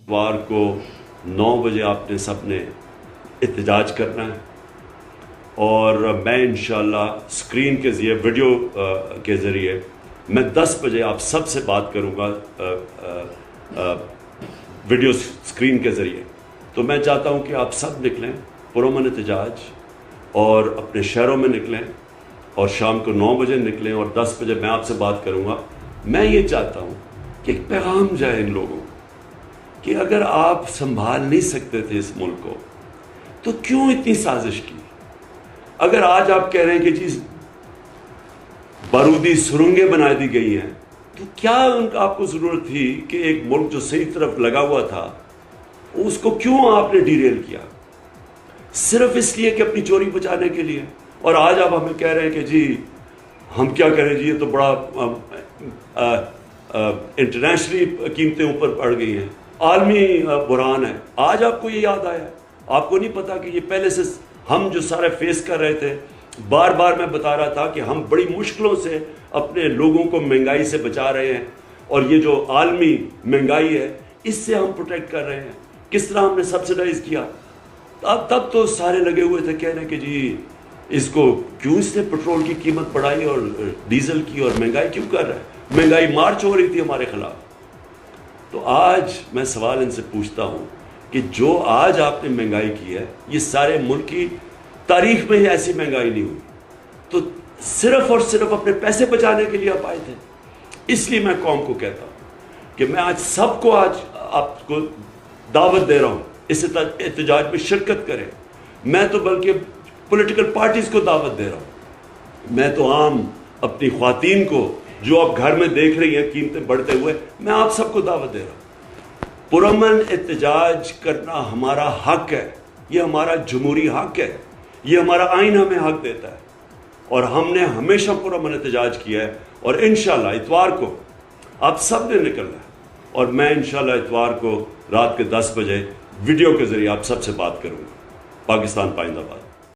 اتوار کو 9 بجے آپ نے سب نے احتجاج کرنا ہے، اور میں انشاءاللہ اسکرین کے ذریعے ویڈیو کے ذریعے میں 10 بجے آپ سب سے بات کروں گا ویڈیو اسکرین کے ذریعے۔ تو میں چاہتا ہوں کہ آپ سب نکلیں پرامن احتجاج اور اپنے شہروں میں نکلیں، اور شام کو 9 بجے نکلیں اور 10 بجے میں آپ سے بات کروں گا۔ میں یہ چاہتا ہوں کہ ایک پیغام جائے ان لوگوں کہ اگر آپ سنبھال نہیں سکتے تھے اس ملک کو تو کیوں اتنی سازش کی؟ اگر آج آپ کہہ رہے ہیں کہ جی بارودی سرنگیں بنا دی گئی ہیں، تو کیا آپ کو ضرورت تھی کہ ایک ملک جو صحیح طرف لگا ہوا تھا اس کو کیوں آپ نے ڈیریل کیا؟ صرف اس لیے کہ اپنی چوری بچانے کے لیے۔ اور آج آپ ہمیں کہہ رہے ہیں کہ جی ہم کیا کریں، جی یہ تو بڑا انٹرنیشنلی قیمتیں اوپر پڑ گئی ہیں، عالمی بحران ہے۔ آج آپ کو یہ یاد آیا؟ آپ کو نہیں پتا کہ یہ پہلے سے ہم جو سارے فیس کر رہے تھے؟ بار بار میں بتا رہا تھا کہ ہم بڑی مشکلوں سے اپنے لوگوں کو مہنگائی سے بچا رہے ہیں، اور یہ جو عالمی مہنگائی ہے اس سے ہم پروٹیکٹ کر رہے ہیں۔ کس طرح ہم نے سبسیڈائز کیا؟ تب تو سارے لگے ہوئے تھے کہنے کہ جی اس کو کیوں اس نے پٹرول کی قیمت بڑھائی اور ڈیزل کی، اور مہنگائی کیوں کر رہا ہے؟ مہنگائی مارچ ہو رہی تھی ہمارے خلاف۔ تو آج میں سوال ان سے پوچھتا ہوں کہ جو آج آپ نے مہنگائی کی ہے، یہ سارے ملک کی تاریخ میں ہی ایسی مہنگائی نہیں ہوئی، تو صرف اور صرف اپنے پیسے بچانے کے لیے آپ آئے تھے۔ اس لیے میں قوم کو کہتا ہوں کہ میں آج سب کو آج آپ کو دعوت دے رہا ہوں اس احتجاج میں شرکت کریں۔ میں تو بلکہ پولیٹیکل پارٹیز کو دعوت دے رہا ہوں، میں تو عام اپنی خواتین کو جو آپ گھر میں دیکھ رہی ہیں قیمتیں بڑھتے ہوئے، میں آپ سب کو دعوت دے رہا ہوں۔ پرامن احتجاج کرنا ہمارا حق ہے، یہ ہمارا جمہوری حق ہے، یہ ہمارا آئین ہمیں حق دیتا ہے، اور ہم نے ہمیشہ پرامن احتجاج کیا ہے۔ اور انشاءاللہ اتوار کو آپ سب نے نکلنا ہے، اور میں انشاءاللہ اتوار کو رات کے 10 بجے ویڈیو کے ذریعے آپ سب سے بات کروں گا۔ پاکستان پائندہ باد۔